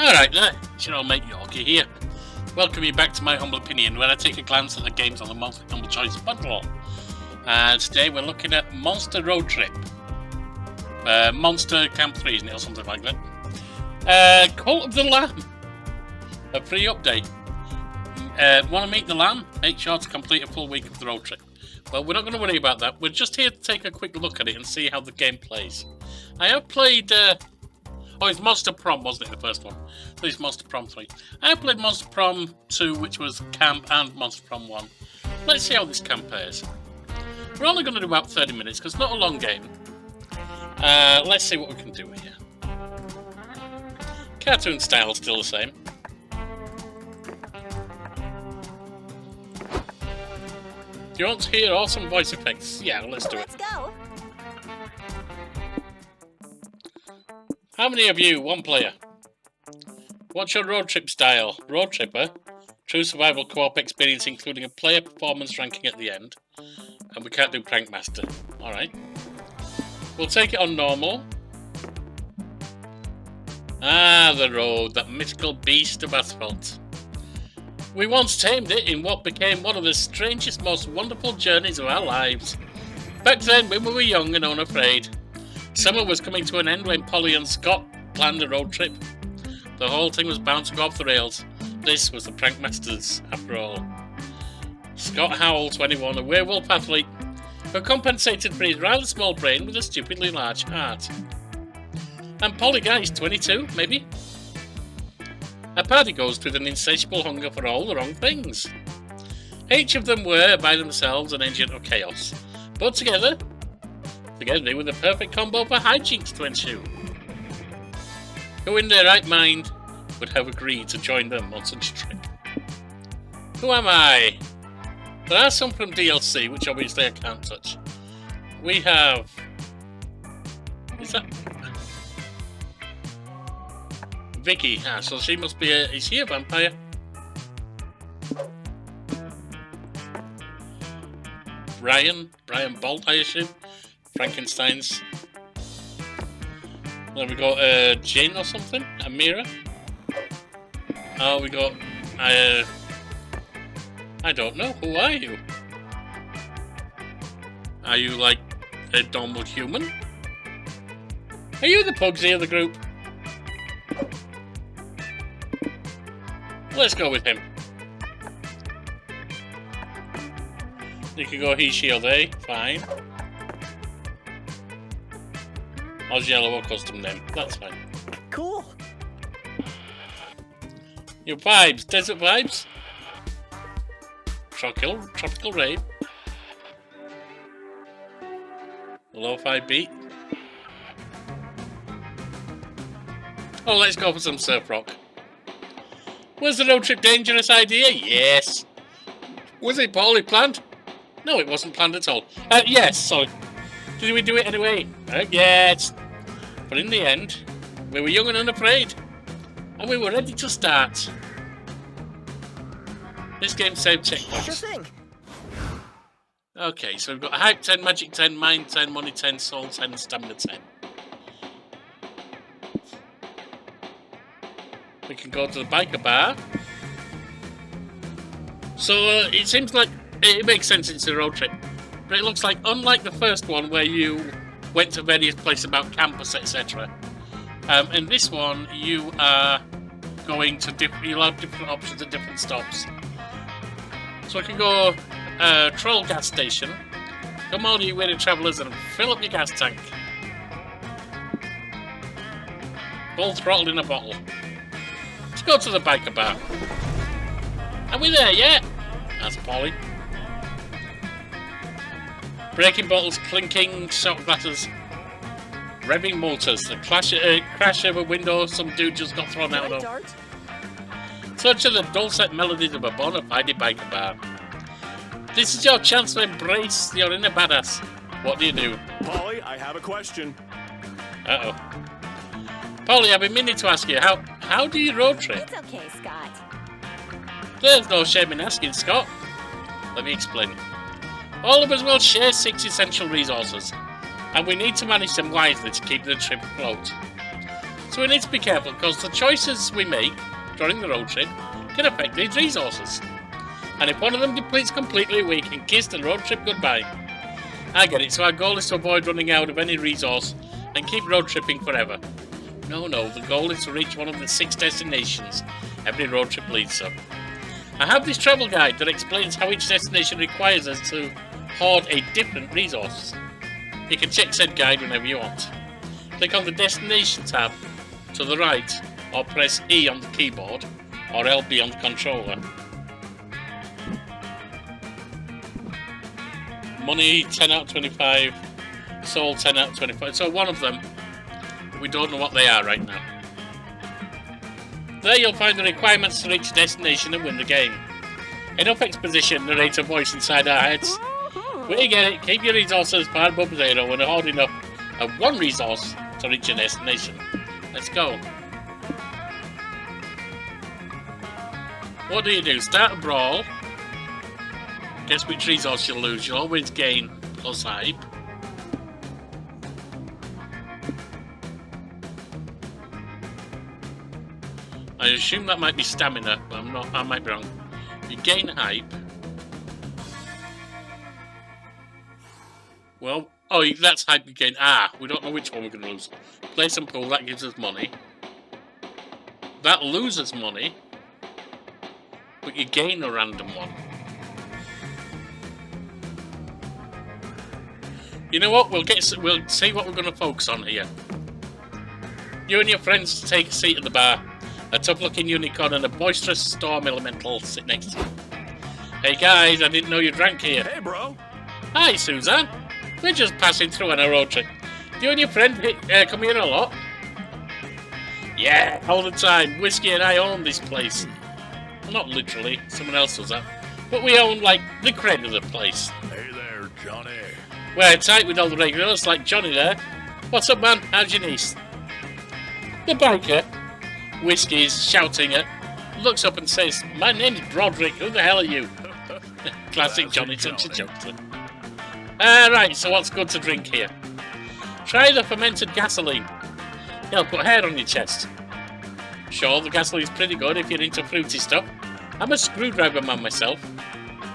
Alright there, it's your old mate Yorkie here. Welcome you back to my humble opinion, where I take a glance at the games on the multiple choice bundle. And today we're looking at Monster Road Trip. Monster Camp 3, isn't it, or something like that. Cult of the Lamb. A free update. Want to meet the lamb? Make sure to complete a full week of the road trip. Well, we're not going to worry about that. We're just here to take a quick look at it and see how the game plays. I have played... Oh, it's Monster Prom, wasn't it, the first one? So it's Monster Prom 3. I have played Monster Prom 2, which was Camp, and Monster Prom 1. Let's see how this compares. We're only going to do about 30 minutes, because it's not a long game. Let's see what we can do here. Cartoon style still the same. Do you want to hear awesome voice effects? Yeah, let's do it. Let's go. How many of you? One player. What's your road trip style? Road tripper. True survival co-op experience including a player performance ranking at the end. And we can't do Prank Master. Alright. We'll take it on normal. Ah, the road. That mythical beast of asphalt. We once tamed it in what became one of the strangest, most wonderful journeys of our lives. Back then, when we were young and unafraid. Summer was coming to an end when Polly and Scott planned a road trip. The whole thing was bound to go off the rails. This was the Prank Masters, after all. Scott Howell, 21, a werewolf athlete, who compensated for his rather small brain with a stupidly large heart. And Polly Guys, 22, maybe? A party ghost with an insatiable hunger for all the wrong things. Each of them were, by themselves, an agent of chaos. But together they were the perfect combo for hijinks to ensue. Who in their right mind would have agreed to join them on such a trip? Who am I? There are some from DLC, which obviously I can't touch. We have... Is that... Vicky, so she must be a... Is she a vampire? Brian Bolt, I assume. Frankenstein's. Then we got Jane or something? Amira? Oh, we got... I don't know. Who are you? Are you like a normal human? Are you the Pugsy of the group? Let's go with him. You can go he, she, or they. Fine. Oz yellow or custom name. That's fine. Cool. Your vibes. Desert vibes. Tropical rave. Lo-fi beat. Oh, let's go for some surf rock. Was the road trip dangerous idea? Yes. Was it poorly planned? No, it wasn't planned at all. Yes, sorry. Did we do it anyway? Yes. But in the end, we were young and unafraid. And we were ready to start. This game saved checkpoints. Sure thing. Okay, so we've got Hype 10, Magic 10, Mind 10, Money 10, Soul 10, and Stamina 10. We can go to the biker bar. So it seems like it makes sense it's a road trip. But it looks like, unlike the first one where you went to various places about campus, etc. In this one, you are going to you'll have different options at different stops. So we can go Troll gas station. Come all you weary travellers and fill up your gas tank. Full throttle in a bottle. Let's go to the biker bar. Are we there yet? That's Polly. Breaking bottles, clinking shot glasses, revving motors, the crash of a window some dude just got thrown out of. Such are the dulcet melodies of a bona fide biker bar. This is your chance to embrace your inner badass. What do you do? Polly, I have a question. Uh-oh. Polly, I've been meaning to ask you, how do you road trip? It's okay, Scott. There's no shame in asking, Scott. Let me explain. All of us will share 6 essential resources, and we need to manage them wisely to keep the trip afloat. So we need to be careful because the choices we make during the road trip can affect these resources. And if one of them depletes completely, we can kiss the road trip goodbye. I get it, so our goal is to avoid running out of any resource and keep road tripping forever. No, the goal is to reach one of the 6 destinations every road trip leads to. I have this travel guide that explains how each destination requires us to hoard a different resource. You can check said guide whenever you want. Click on the Destination tab to the right, or press E on the keyboard, or LB on the controller. Money 10 out of 25, soul 10 out of 25. So one of them, we don't know what they are right now. There you'll find the requirements to reach destination and win the game. Enough exposition, narrator voice inside our heads. We get it, keep your resources far above 0 and hoard enough of one resource to reach your destination. Let's go. What do? Start a brawl. Guess which resource you'll lose. You'll always gain plus hype. I assume that might be stamina, but I'm not. I might be wrong. You gain hype. Well, oh, that's hype you gain. We don't know which one we're going to lose. Place and pull, that gives us money. That loses money. But you gain a random one. You know what? We'll see what we're going to focus on here. You and your friends take a seat at the bar. A tough-looking unicorn and a boisterous storm elemental sit next to you. Hey guys, I didn't know you drank here. Hey, bro. Hi, Suzanne. We're just passing through on a road trip. Do you and your friend come here a lot? Yeah, all the time. Whiskey and I own this place. Well, not literally. Someone else does that. But we own, like, the cred of the place. Hey there, Johnny. We're tight with all the regulars, like Johnny there. What's up, man? How's your niece? The biker, Whiskey's shouting at, looks up and says, "My name's Broderick. Who the hell are you?" Classic Johnny touch a joke. Right, so what's good to drink here? Try the fermented gasoline. It'll put hair on your chest. Sure, the gasoline's pretty good if you're into fruity stuff. I'm a screwdriver man myself.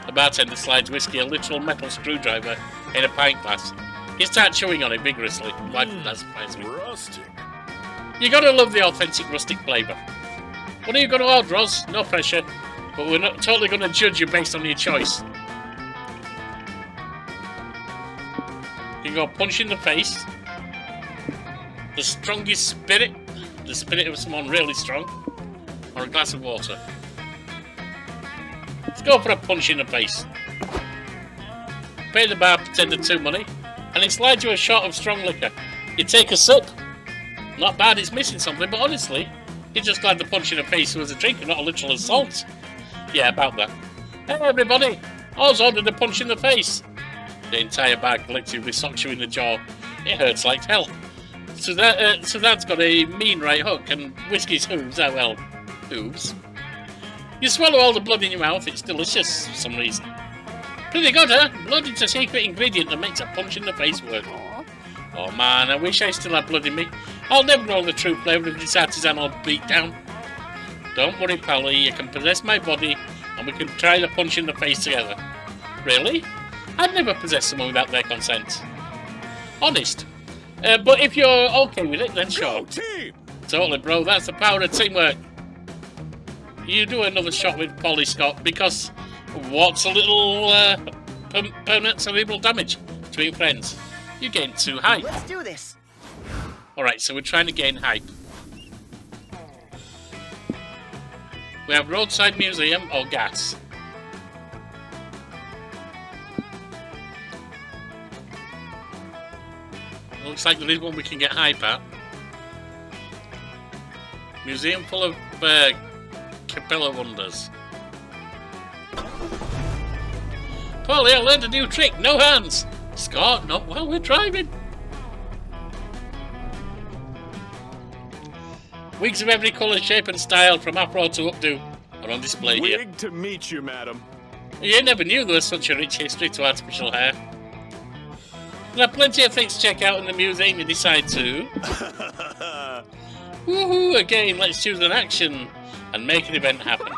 The bartender slides Whiskey a literal metal screwdriver in a pint glass. He starts chewing on it vigorously. Why did that surprise me? Rustic. You gotta love the authentic rustic flavour. What are you gonna order, Roz? No pressure, but we're not totally gonna judge you based on your choice. You can go punch in the face, the strongest spirit, the spirit of someone really strong, or a glass of water. Let's go for a punch in the face. Pay the bartender 2 money, and he slides you a shot of strong liquor. You take a sip. Not bad, it's missing something, but honestly, you just glad the punch in the face was a drink and not a literal assault. Yeah, about that. Hey everybody, I was ordered a punch in the face. The entire bar collectively socks you in the jaw. It hurts like hell. So that's got a mean right hook, and Whiskey's hooves are, well, hooves. You swallow all the blood in your mouth, it's delicious for some reason. Pretty good, huh? Blood is a secret ingredient that makes a punch in the face work. Oh man, I wish I still had blood in me. I'll never know the true flavour of this artisanal beatdown. Don't worry, Pally, you can possess my body and we can try the punch in the face together. Really? I'd never possess someone without their consent. Honest. But if you're okay with it, then sure. Go team! Totally, bro, that's the power of teamwork. You do another shot with Polly Scott because what's a little permanent cerebral damage between friends? You gain 2 hype. Let's do this. Alright, so we're trying to gain hype. We have roadside museum or gas. Looks like there is one we can get hype at. Museum full of Capella wonders. Polly, I learned a new trick. No hands. Scott, not while we're driving. Wigs of every colour, shape and style, from afro to updo, are on display here. Wig to meet you, madam. You never knew there was such a rich history to artificial hair. There are plenty of things to check out in the museum you decide to. Woohoo! Again, let's choose an action and make an event happen.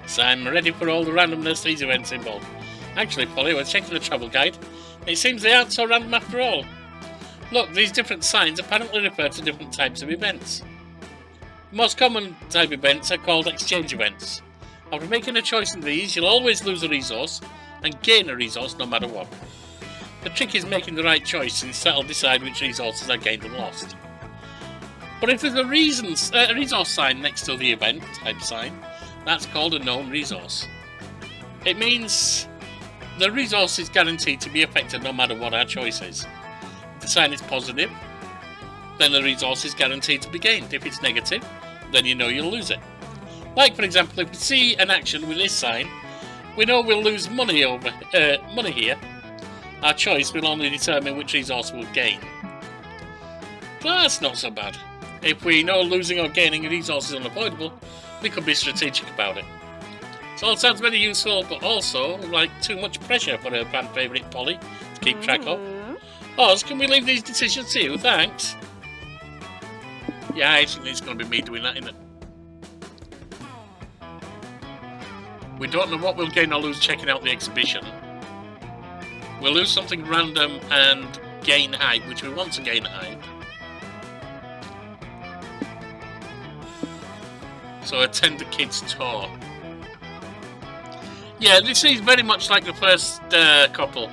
So I'm ready for all the randomness these events involve. Actually, Polly, we're checking the travel guide. It seems they aren't so random after all. Look, these different signs apparently refer to different types of events. The most common type events are called exchange events. After making a choice in these, you'll always lose a resource and gain a resource no matter what. The trick is making the right choice, since that'll decide which resources are gained and lost. But if there's a resource sign next to the event type sign, that's called a known resource. It means the resource is guaranteed to be affected no matter what our choice is. If the sign is positive, then the resource is guaranteed to be gained. If it's negative, then you know you'll lose it. Like, for example, if we see an action with this sign, we know we'll lose money here. Our choice will only determine which resource we'll gain. That's not so bad. If we know losing or gaining a resource is unavoidable, we could be strategic about it. It all sounds very useful, but also like too much pressure for a fan favourite Polly to keep track of. Oz, can we leave these decisions to you? Thanks. Yeah, I think it's going to be me doing that, isn't it? We don't know what we'll gain or lose checking out the exhibition. We'll lose something random and gain hype, which we want to gain hype. So attend the kids' tour. Yeah, this is very much like the first couple.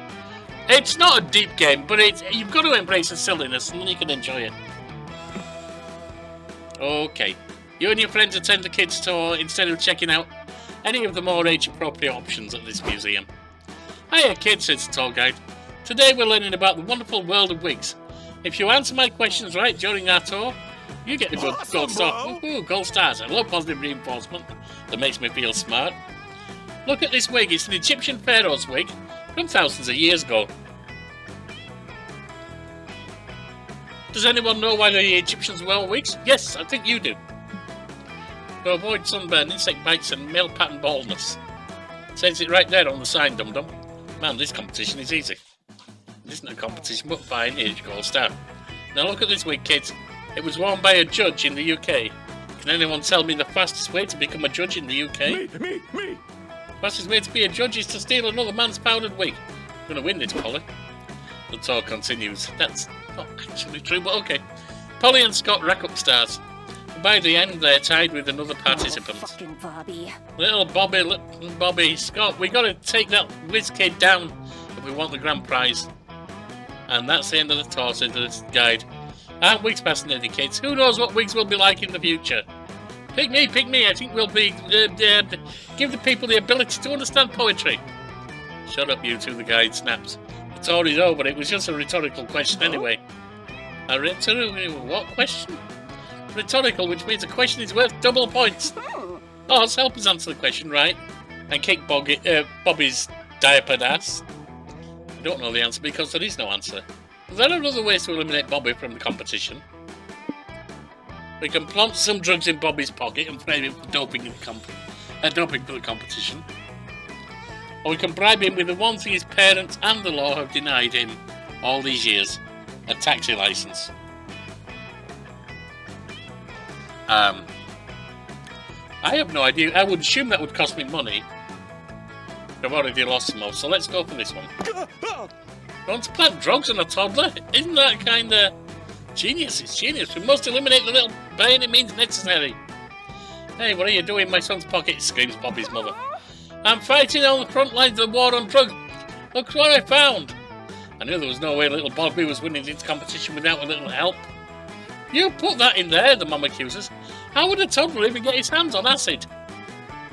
It's not a deep game, but you've got to embrace the silliness and then you can enjoy it. Okay, you and your friends attend the kids' tour instead of checking out any of the more age-appropriate options at this museum. Hiya kids, says the tour guide. Today we're learning about the wonderful world of wigs. If you answer my questions right during our tour, you get a good gold star. Woohoo, gold stars. I love positive reinforcement that makes me feel smart. Look at this wig. It's an Egyptian pharaoh's wig from thousands of years ago. Does anyone know why the Egyptians wore wigs? Yes, I think you do. To avoid sunburn, insect bites and male pattern baldness. Says it right there on the sign, dum-dum. Man, this competition is easy. It isn't a competition, but fine. Here's your gold star. Now look at this wig, kids. It was worn by a judge in the UK. Can anyone tell me the fastest way to become a judge in the UK? Me! Fastest way to be a judge is to steal another man's powdered wig. I'm going to win this, Polly. The tour continues. That's not actually true, but okay. Polly and Scott rack up stars. By the end, they're tied with another participant. Oh, fucking Bobby. Little Bobby, Scott, we got to take that whiz kid down if we want the grand prize. And that's the end of the tour, says the guide. Aren't wigs fascinating, kids? Who knows what wigs will be like in the future? Pick me, I think we'll be... give the people the ability to understand poetry. Shut up, you two, the guide snaps. The tour is over, it was just a rhetorical question anyway. A rhetorical... what question? Rhetorical, which means a question is worth double points. Oz, help us answer the question right and kick Bobby's diapered ass. I don't know the answer because there is no answer. There are other ways to eliminate Bobby from the competition. We can plant some drugs in Bobby's pocket and frame him for doping for the competition. Or we can bribe him with the one thing his parents and the law have denied him all these years: a taxi license. I have no idea. I would assume that would cost me money. I've already lost some more, so let's go for this one. Want to plant drugs on a toddler? Isn't that kind of genius? It's genius. We must eliminate the little by any means necessary. Hey, what are you doing in my son's pocket? Screams Bobby's mother. I'm fighting on the front lines of the war on drugs. Look what I found. I knew there was no way little Bobby was winning this competition without a little help. You put that in there, the mum accuses. How would a toddler even get his hands on acid?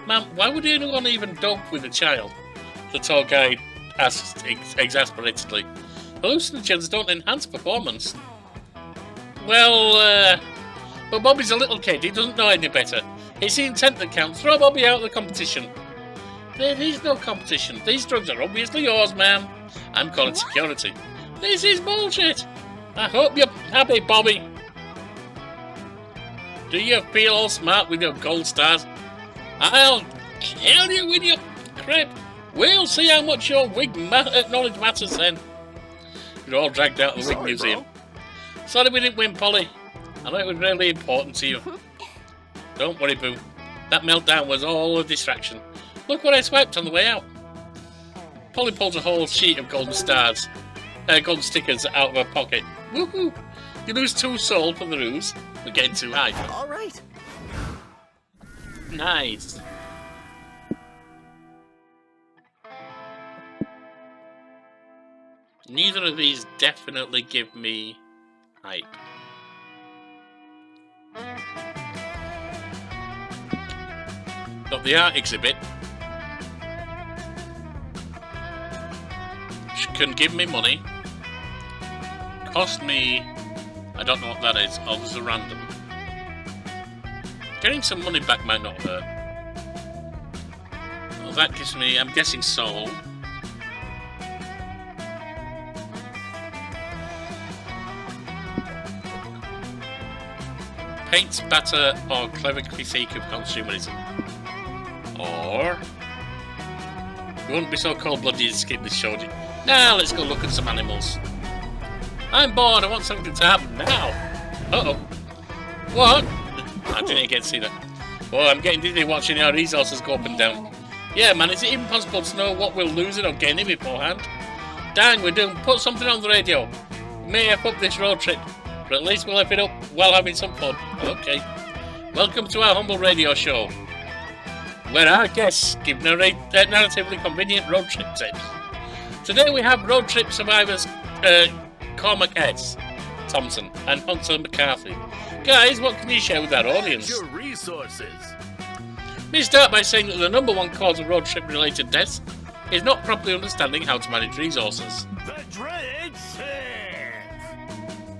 Ma'am, why would anyone even dope with a child? The tour guide asked exasperatedly. Hallucinogens don't enhance performance. Well, but Bobby's a little kid. He doesn't know any better. It's the intent that counts. Throw Bobby out of the competition. There is no competition. These drugs are obviously yours, ma'am. I'm calling security. This is bullshit. I hope you're happy, Bobby. Do you feel all smart with your gold stars? I'll kill you with your crap. We'll see how much your wig knowledge matters then. You're all dragged out of the wig museum. Sorry we didn't win, Polly. I know it was really important to you. Don't worry, Boo. That meltdown was all a distraction. Look what I swiped on the way out. Polly pulls a whole sheet of golden stars, golden stickers out of her pocket. Woohoo! You lose 2 soul for the ruse. We're getting too high. All right. Nice. Neither of these definitely give me hype. Got the art exhibit. Which can give me money. Cost me... I don't know what that is. Oh, there's a random. Getting some money back might not hurt. Well, that gives me... I'm guessing soul. Paint, spatter, or clever critique of consumerism. Or... We wouldn't be so cold-blooded to skip this show. Now let's go look at some animals. I'm bored, I want something to happen now. Uh-oh. What? I didn't get to see that. Oh, I'm getting dizzy watching our resources go up and down. Yeah, man, is it even possible to know what we're losing or gaining beforehand? Dang, we're doing put something on the radio. We may have up this road trip, but at least we'll have it up while having some fun. Okay. Welcome to our humble radio show, where our guests give narratively convenient road trip tips. Today we have road trip survivors Cormac S. Thompson and Hunter McCarthy. Guys, what can you share with our audience? Your resources. Let me start by saying that the #1 cause of road trip related deaths is not properly understanding how to manage resources. The dreaded 6.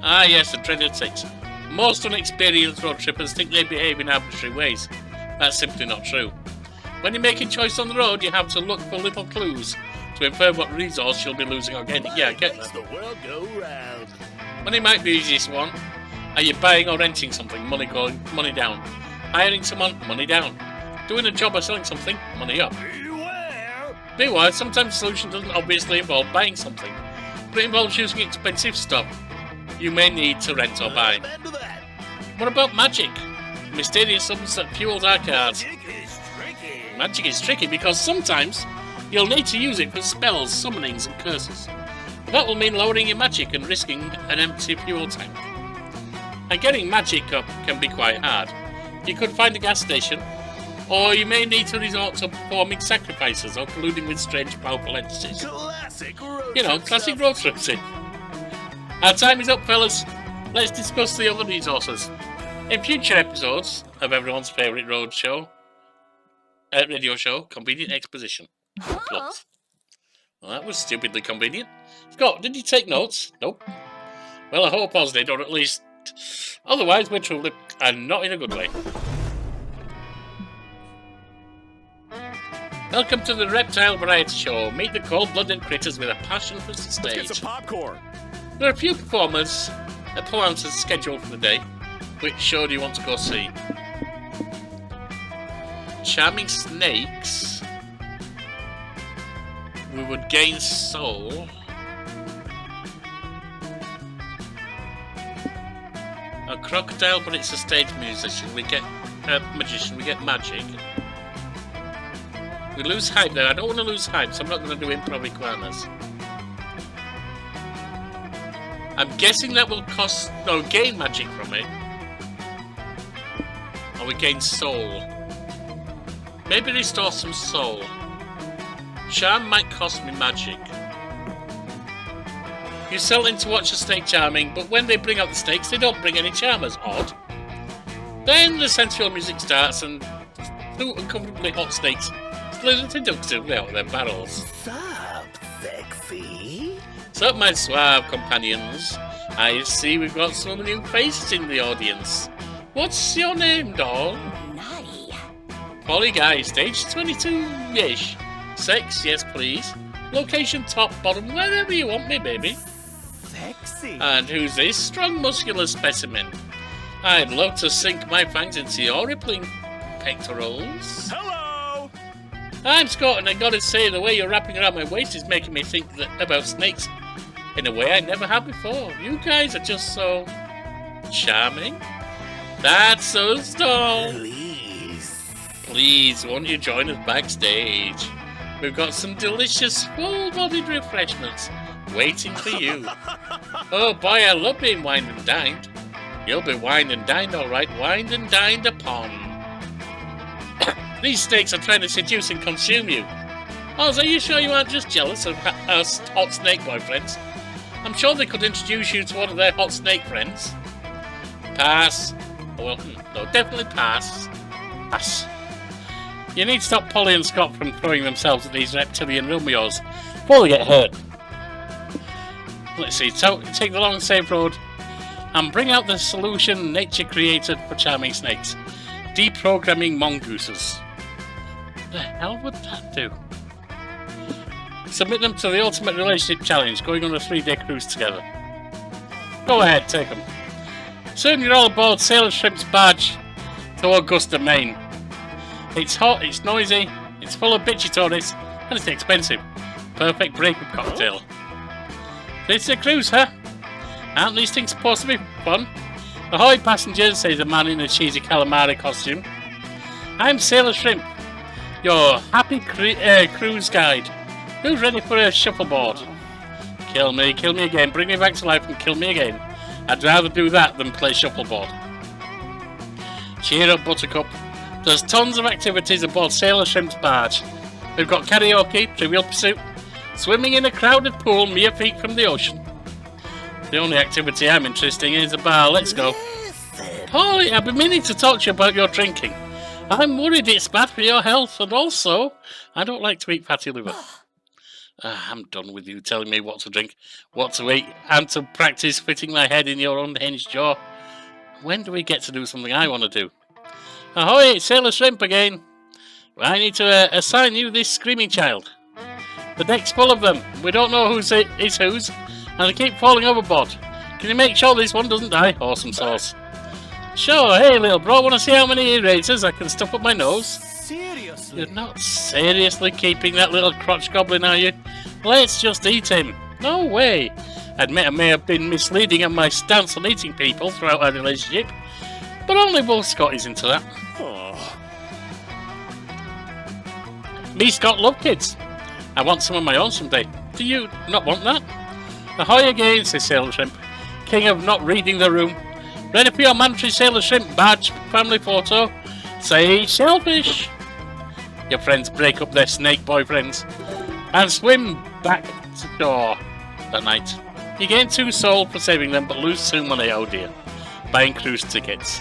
Ah yes, the dreaded 6. Most unexperienced road trippers think they behave in arbitrary ways. That's simply not true. When you're making choice on the road, you have to look for little clues to infer what resource you'll be losing or gaining. Yeah, I get that. The world go round. Money might be the easiest one. Are you buying or renting something? Money going, money down. Hiring someone? Money down. Doing a job or selling something? Money up. Beware. Meanwhile, sometimes the solution doesn't obviously involve buying something, but it involves using expensive stuff you may need to rent or buy. Amen to that. What about magic? The mysterious substance that fuels our cars. Magic is tricky. Magic is tricky because sometimes you'll need to use it for spells, summonings and curses. That will mean lowering your magic and risking an empty fuel tank. And getting magic up can be quite hard. You could find a gas station, or you may need to resort to performing sacrifices or colluding with strange powerful entities. Classic road You know, trip classic stuff. road trip thing. Our time is up, fellas. Let's discuss the other resources. In future episodes of everyone's favourite road show, radio show, Convenient Exposition. Plus. Well, that was stupidly convenient. Scott, did you take notes? Nope. Well, I hope Oz did, or at least... Otherwise, we're truly... and not in a good way. Welcome to the Reptile Variety Show. Meet the cold-blooded critters with a passion for the Get stage. some popcorn. There are a few performances scheduled for the day. Which show do you want to go see? Charming snakes. We would gain soul. A crocodile, but it's a stage musician. We get magician. We get magic. We lose hype there. I don't want to lose hype, so I'm not going to do improv iguanas. I'm guessing that will gain magic from it. Or we gain soul. Maybe restore some soul. Charm might cost me magic. You sell in to watch a snake charming, but when they bring out the snakes, they don't bring any charmers. Odd. Then the sensual music starts and two uncomfortably hot snakes slither seductively out of their barrels. Sup, sexy? Sup, my suave companions. I see we've got some new faces in the audience. What's your name, doll? Naughty. Polly Guy, stage 22-ish. Sex, yes please. Location top, bottom, wherever you want me, baby. Sexy. And who's this strong, muscular specimen? I'd love to sink my fangs into your rippling pectorals. Hello. I'm Scott, and I gotta say, the way you're wrapping around my waist is making me think about snakes in a way I never have before. You guys are just so charming. That's so stall. Please. Won't you join us backstage? We've got some delicious full-bodied refreshments waiting for you. Oh boy, I love being wined and dined. You'll be wined and dined, all right. Wined and dined upon. These snakes are trying to seduce and consume you. Oz, are you sure you aren't just jealous of us hot snake boyfriends? I'm sure they could introduce you to one of their hot snake friends. Pass. Well, no, definitely pass. Pass. You need to stop Polly and Scott from throwing themselves at these reptilian Romeos before they get hurt. Let's see, so take the long safe road and bring out the solution nature created for charming snakes. Deprogramming mongooses. What the hell would that do? Submit them to the ultimate relationship challenge, going on a 3-day cruise together. Go ahead, take them. Soon you're all aboard Sailor Shrimp's barge to Augusta, Maine. It's hot, it's noisy, it's full of bitchy tourists, and it's expensive. Perfect breakup cocktail. This is a cruise, huh? Aren't these things supposed to be fun? Ahoy, passengers, says a man in a cheesy calamari costume. I'm Sailor Shrimp, your happy cruise guide. Who's ready for a shuffleboard? Kill me again, bring me back to life and kill me again. I'd rather do that than play shuffleboard. Cheer up, Buttercup. There's tons of activities aboard Sailor Shrimp's barge. We've got karaoke, Trivial Pursuit, swimming in a crowded pool mere feet from the ocean. The only activity I'm interested in is a bar. Let's go. Polly, I've been meaning to talk to you about your drinking. I'm worried it's bad for your health, and also, I don't like to eat fatty liver. I'm done with you telling me what to drink, what to eat, and to practice fitting my head in your unhinged jaw. When do we get to do something I want to do? Ahoy, it's Sailor Shrimp again. I need to assign you this screaming child. The deck's full of them. We don't know who's whose, and they keep falling overboard. Can you make sure this one doesn't die? Awesome sauce. Sure, hey little bro, want to see how many erasers I can stuff up my nose? Seriously? You're not seriously keeping that little crotch goblin, are you? Let's just eat him. No way. Admit I may have been misleading on my stance on eating people throughout our relationship, but only Will Scott is into that. Oh. Me, Scott, love kids. I want some of my own someday. Do you not want that? Ahoy again, says Sailor Shrimp, king of not reading the room. Ready for your mandatory Sailor Shrimp badge family photo? Say shellfish. Your friends break up their snake boyfriends and swim back to shore that night. You gain 2 soul for saving them, but lose 2 money, oh dear. Buying cruise tickets.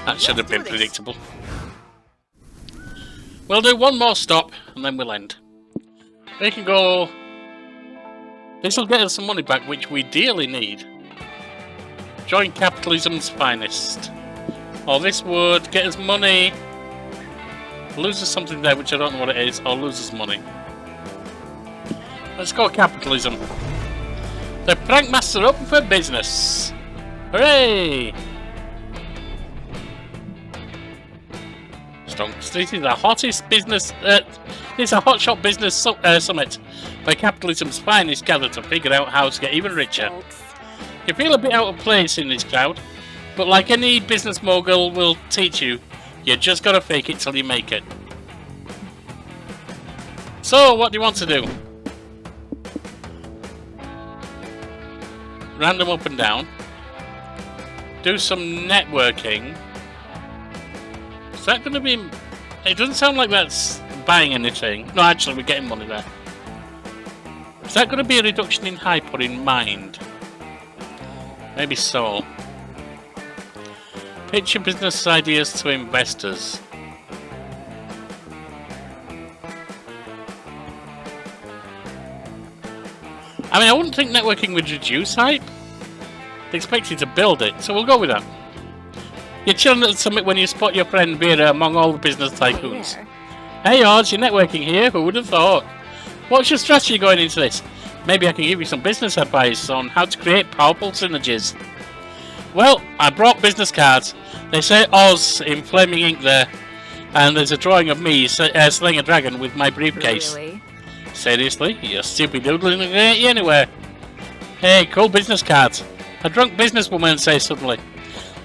That should have been predictable. We'll do one more stop, and then we'll end. We can go... This will get us some money back, which we dearly need. Join capitalism's finest. Or this would get us money... Lose us something there, which I don't know what it is, or lose us money. Let's go capitalism. The Prankmaster open for business. Hooray! Stonks. This is the hottest business. This is a hotshot business summit where capitalism's finest gather to figure out how to get even richer. You feel a bit out of place in this crowd, but like any business mogul will teach you, you just gotta fake it till you make it. So, what do you want to do? Random up and down. Do some networking. Is that going to be... It doesn't sound like that's buying anything. No, actually, we're getting money there. Is that going to be a reduction in hype or in mind? Maybe so. Pitch your business ideas to investors. I mean, I wouldn't think networking would reduce hype. They expect you to build it, so we'll go with that. You're chilling at the summit when you spot your friend Vera among all the business tycoons. Hey Oz, you're networking here, who would have thought? What's your strategy going into this? Maybe I can give you some business advice on how to create powerful synergies. Well, I brought business cards. They say Oz in flaming ink there, and there's a drawing of me slaying a dragon with my briefcase. Really? Seriously? Your stupid doodle isn't going to get you anywhere. Hey, cool business cards. A drunk businesswoman says suddenly.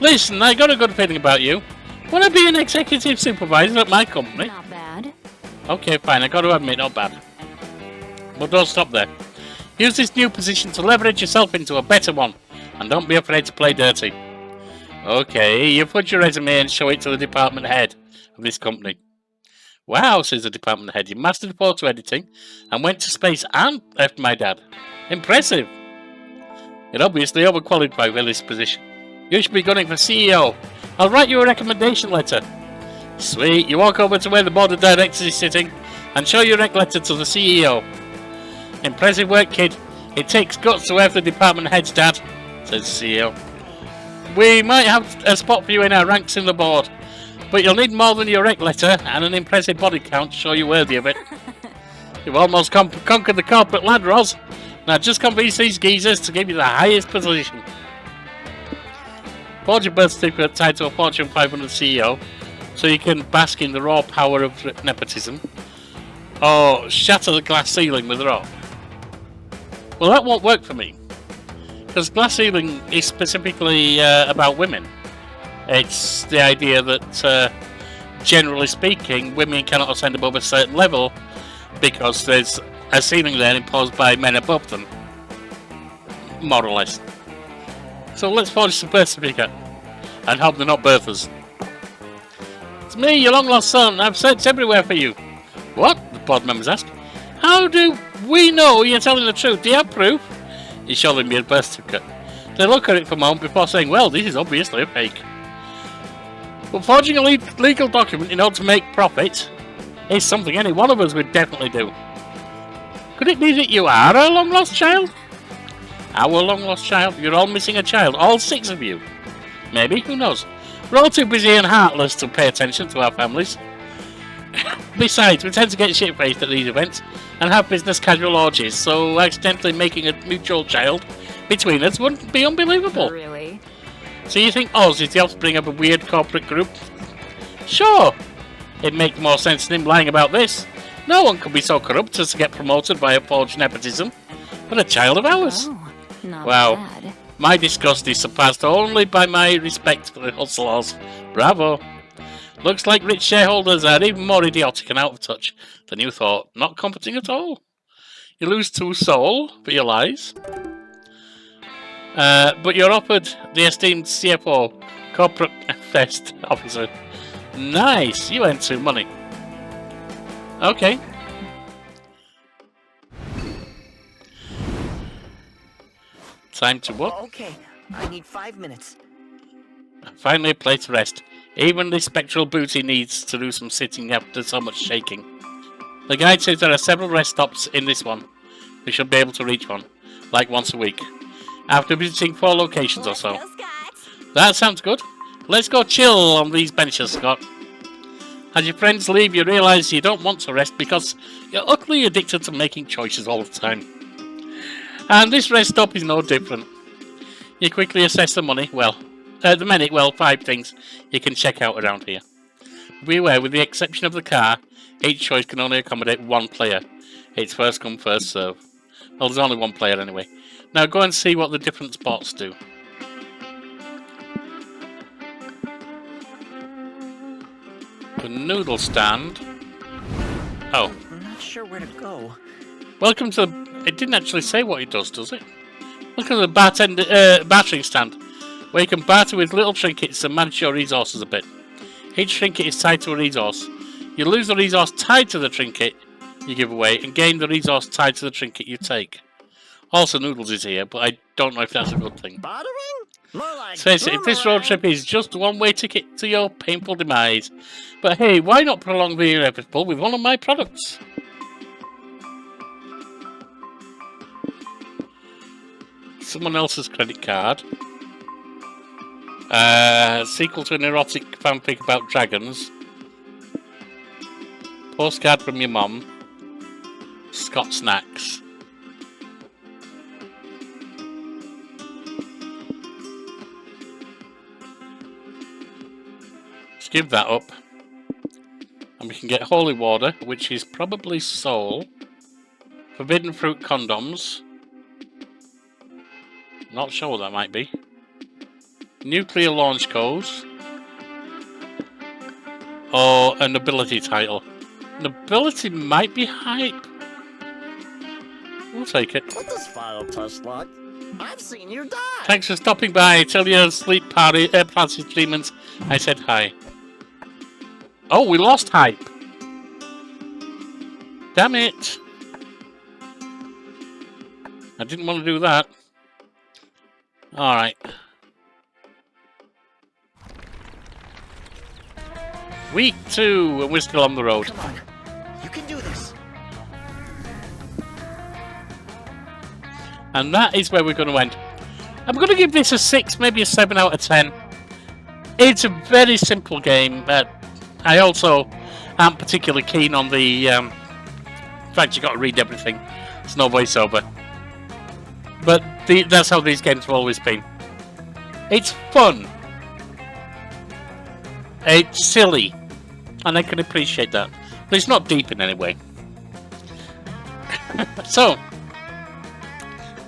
Listen, I got a good feeling about you. Want to be an executive supervisor at my company? Not bad. Okay, fine, I got to admit, not bad. But don't stop there. Use this new position to leverage yourself into a better one. And don't be afraid to play dirty. Okay, you put your resume and show it to the department head of this company. Wow, says the department head, you mastered photo editing and went to space and left my dad. Impressive. You're obviously overqualified for this position. You should be gunning for CEO. I'll write you a recommendation letter. Sweet, you walk over to where the board of directors is sitting and show your rec letter to the CEO. Impressive work, kid. It takes guts to have the department head's dad, says the CEO. We might have a spot for you in our ranks in the board, but you'll need more than your rec letter and an impressive body count to show you're worthy of it. You've almost conquered the corporate ladder, Roz. Now just convince these geezers to give you the highest position. Forge your birth certificate tied to a Fortune 500 CEO so you can bask in the raw power of nepotism. Or shatter the glass ceiling with a rock. Well, that won't work for me. Because glass ceiling is specifically about women. It's the idea that, generally speaking, women cannot ascend above a certain level because there's a ceiling there imposed by men above them. More or less. So let's forge the birth certificate and hope they're not birthers. It's me, your long lost son. I've searched everywhere for you. What? The board members ask. How do we know you're telling the truth? Do you have proof? He showed them your birth certificate. They look at it for a moment before saying, well, this is obviously a fake. But forging a legal document in order to make profit is something any one of us would definitely do. Could it be that you are a long lost child? Our long lost child? You're all missing a child, all 6 of you. Maybe, who knows? We're all too busy and heartless to pay attention to our families. Besides, we tend to get shit-faced at these events and have business casual orgies, so accidentally making a mutual child between us wouldn't be unbelievable. Really? So you think Oz is the offspring of a weird corporate group? Sure. It makes more sense than him lying about this. No one could be so corrupt as to get promoted by a forged nepotism. But a child of ours. Oh, not Wow. bad. My disgust is surpassed only by my respect for the hustlers. Bravo. Looks like rich shareholders are even more idiotic and out of touch than you thought. Not competent at all. You lose 2 soul for your lies. But you're offered the esteemed CFO, Corporate Affairs Officer. Nice. You earned 2 money. Okay. Time to what? Okay, I need 5 minutes. Finally a place to rest. Even the spectral booty needs to do some sitting after so much shaking. The guide says there are several rest stops in this one. We should be able to reach one, like once a week, after visiting 4 locations or so. That sounds good. Let's go chill on these benches, Scott. As your friends leave, you realise you don't want to rest because you're utterly addicted to making choices all the time. And this rest stop is no different. You quickly assess the money, the many, 5 things you can check out around here. Be aware, with the exception of the car, each choice can only accommodate 1 player. It's first come, first serve. Well, there's only 1 player anyway. Now go and see what the different spots do. The noodle stand. Oh. I'm not sure where to go. Welcome to the... It didn't actually say what it does it? Welcome to the bartering stand, where you can barter with little trinkets and manage your resources a bit. Each trinket is tied to a resource. You lose the resource tied to the trinket you give away, and gain the resource tied to the trinket you take. Also, Noodles is here, but I don't know if that's a good thing. Bartering? More like Face it, if this road trip is just a one-way ticket to your painful demise. But hey, why not prolong the inevitable with one of my products? Someone else's credit card. Sequel to an erotic fanfic about dragons. Postcard from your mum. Scott Snacks. Let's give that up. And we can get holy water, which is probably soul. Forbidden fruit condoms. Not sure what that might be. Nuclear launch codes. Or an ability title. An ability might be hype. We'll take it. What does file touch like? I've seen you die. Thanks for stopping by. Tell your sleep party demons I said hi. Oh, we lost hype. Damn it. I didn't want to do that. Alright. Week 2, and we're still on the road. Come on. You can do this. And that is where we're going to end. I'm going to give this a 6, maybe a 7 out of 10. It's a very simple game, but I also aren't particularly keen on the fact you got to read everything. There's no voiceover. But that's how these games have always been. It's fun. It's silly. And I can appreciate that. But it's not deep in any way. So,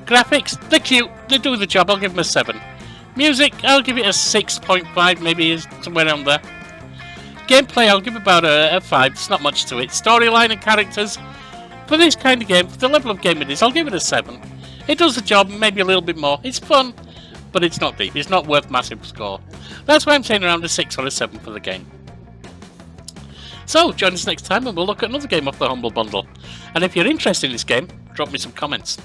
graphics, they're cute. They do the job. I'll give them a 7. Music, I'll give it a 6.5, maybe somewhere around there. Gameplay, I'll give about a 5. There's not much to it. Storyline and characters, for this kind of game, for the level of game it is, I'll give it a 7. It does the job, maybe a little bit more. It's fun, but it's not deep. It's not worth massive score. That's why I'm saying around a 6 or a 7 for the game. So, join us next time and we'll look at another game off the Humble Bundle. And if you're interested in this game, drop me some comments.